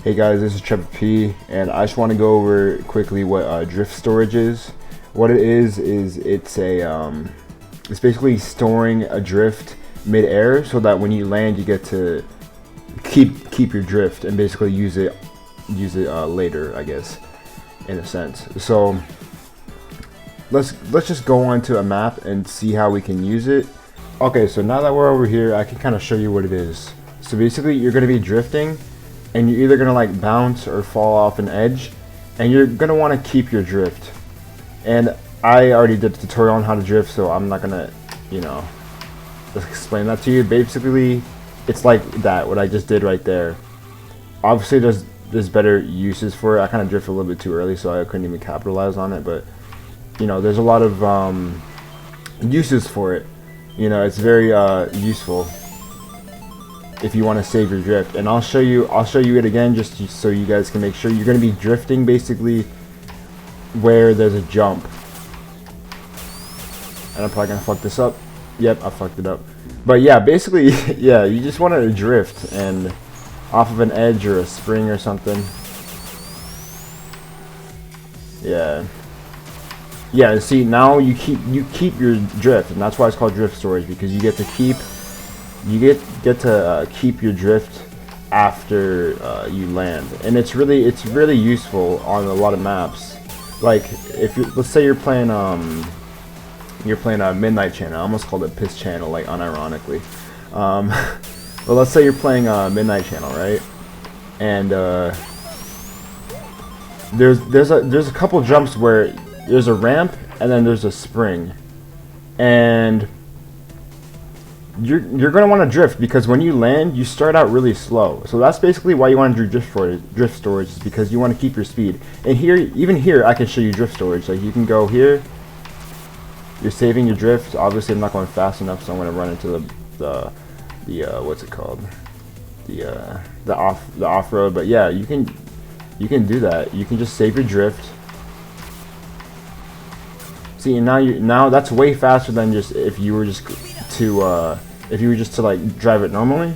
Hey guys, this is SRB2, and I just want to go over quickly what drift storage is. What it is it's basically storing a drift mid-air so that when you land, you get to keep your drift and basically use it later, I guess, in a sense. So let's just go on to a map and see how we can use it. Okay, so now that we're over here, I can kind of show you what it is. So basically, you're going to be drifting, and you're either gonna like bounce or fall off an edge, and you're gonna want to keep your drift. And I already did a tutorial on how to drift, so I'm not gonna, just explain that to you. Basically, it's like that, what I just did right there. Obviously, there's better uses for it. I kind of drifted a little bit too early, so I couldn't even capitalize on it. But there's a lot of uses for it. It's very useful if you want to save your drift. And I'll show you it again just so you guys can make sure. You're going to be drifting basically where there's a jump. And I'm probably going to fuck this up. Yep, I fucked it up. But yeah, basically, yeah, you just want to drift and off of an edge or a spring or something. Yeah. Yeah, see, now you keep your drift, and that's why it's called drift storage, because you get to keep keep your drift after you land, and it's really useful on a lot of maps. Like if let's say you're playing a Midnight Channel. I almost called it Piss Channel, like unironically. But let's say you're playing a Midnight Channel, right? And there's a couple jumps where there's a ramp and then there's a spring, and you're going to want to drift, because when you land, you start out really slow. So that's basically why you want to do drift storage, is because you want to keep your speed. And even here, I can show you drift storage. Like, you can go here, you're saving your drift. Obviously, I'm not going fast enough, so I'm going to run into the what's it called? The off-road. But yeah, you can do that. You can just save your drift. See, now that's way faster than just if you were just to like drive it normally.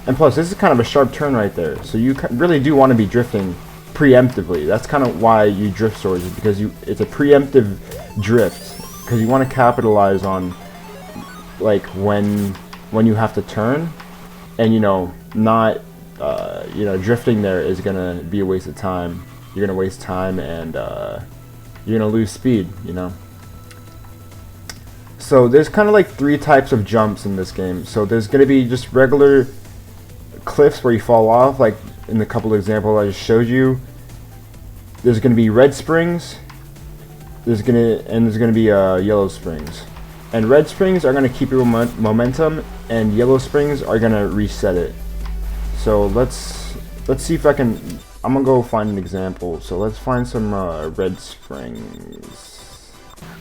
And plus, this is kind of a sharp turn right there, so you really do want to be drifting preemptively. That's kind of why you drift storage, is because it's a preemptive drift, because you want to capitalize on like when you have to turn, and not drifting there is gonna be a waste of time. You're gonna waste time, and you're gonna lose speed. So there's kind of like 3 types of jumps in this game. So there's going to be just regular cliffs where you fall off, like in the couple of examples I just showed you. There's going to be red springs. There's going to be yellow springs. And red springs are going to keep your momentum, and yellow springs are going to reset it. So let's see if I can. I'm gonna go find an example. So let's find some red springs.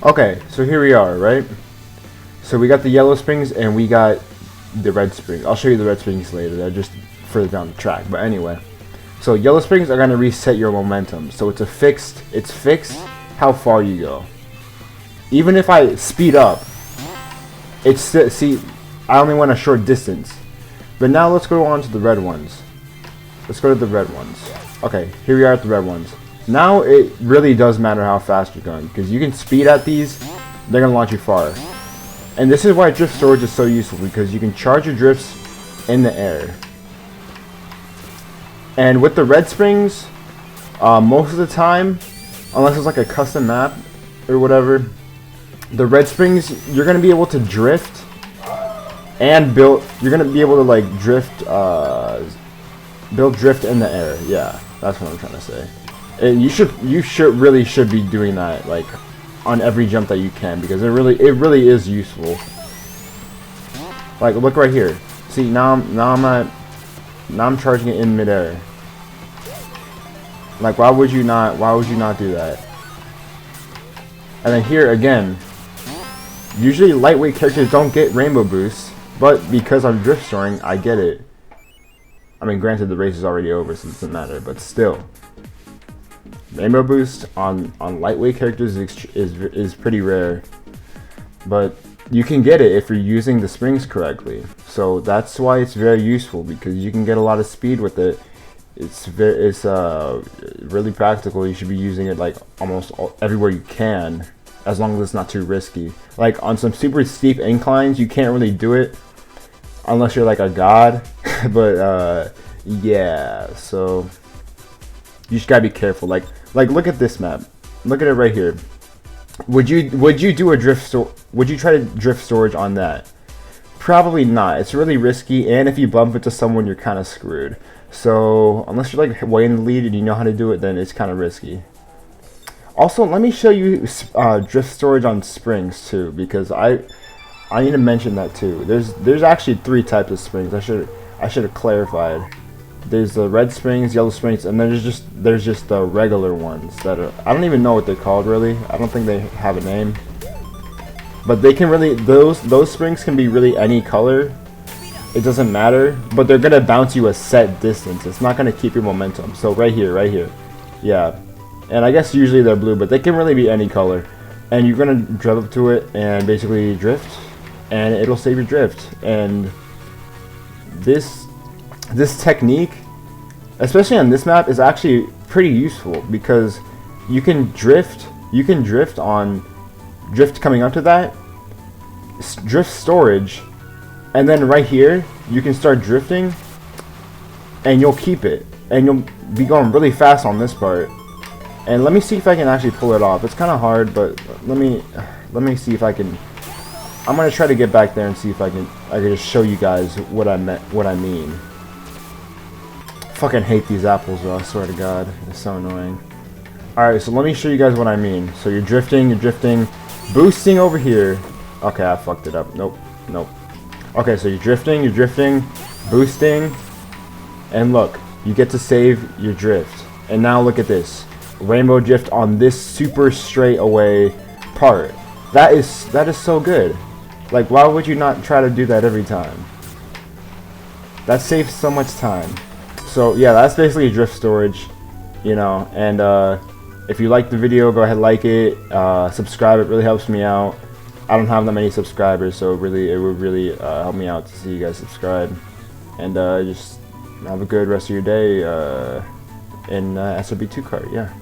Okay, so here we are, right? So we got the yellow springs and we got the red springs. I'll show you the red springs later. They're just further down the track. But anyway, so yellow springs are gonna reset your momentum. So it's fixed how far you go. Even if I speed up, see, I only went a short distance. But now let's go on to the red ones. Let's go to the red ones. Okay, here we are at the red ones. Now it really does matter how fast you're going, because you can speed at these, they're going to launch you far. And this is why drift storage is so useful, because you can charge your drifts in the air. And with the red springs, most of the time, unless it's like a custom map or whatever, the red springs, you're going to be able to drift and you're going to be able to like drift, build drift in the air. Yeah, that's what I'm trying to say. And you should be doing that like on every jump that you can, because it really is useful. Like, look right here. See, now I'm charging it in midair. Like, why would you not do that? And then here again, usually lightweight characters don't get rainbow boosts, but because I'm drift storing, I get it. I mean, granted, the race is already over, so it doesn't matter, but still. Rainbow boost on lightweight characters is pretty rare, but you can get it if you're using the springs correctly. So that's why it's very useful, because you can get a lot of speed with it. It's really practical. You should be using it like almost everywhere you can, as long as it's not too risky. Like on some super steep inclines, you can't really do it unless you're like a god. But yeah, so you just gotta be careful. Like look at this map. Look at it right here. Would you do a drift would you try to drift storage on that? Probably not. It's really risky, and if you bump into someone, you're kind of screwed. So unless you're like way in the lead and you know how to do it, then it's kind of risky. Also, let me show you drift storage on springs too, because I need to mention that too. There's actually 3 types of springs. I should have clarified. There's the red springs, yellow springs, and there's just the regular ones that are, I don't even know what they're called really. I don't think they have a name. But they can really, those springs can be really any color. It doesn't matter, but they're gonna bounce you a set distance. It's not gonna keep your momentum. So right here, yeah. And I guess usually they're blue, but they can really be any color. And you're gonna drive up to it and basically drift, and it'll save your drift. And this technique, especially on this map, is actually pretty useful, because you can drift on drift coming up to that, drift storage, and then right here you can start drifting and you'll keep it, and you'll be going really fast on this part. And let me see if I can actually pull it off. It's kind of hard, but let me see if I can. I'm gonna try to get back there and see if I can just show you guys what I mean. Fucking hate these apples, though, I swear to God, it's so annoying. Alright, so let me show you guys what I mean. So you're drifting, boosting over here. Okay, I fucked it up. Nope. Okay, so you're drifting, boosting, and look, you get to save your drift. And now look at this. Rainbow drift on this super straight away part. That is so good. Like, why would you not try to do that every time? That saves so much time. So yeah, that's basically drift storage, you know. And if you like the video, go ahead, like it, subscribe. It really helps me out. I don't have that many subscribers, so it would really help me out to see you guys subscribe. And just have a good rest of your day in SRB2 Kart. Yeah.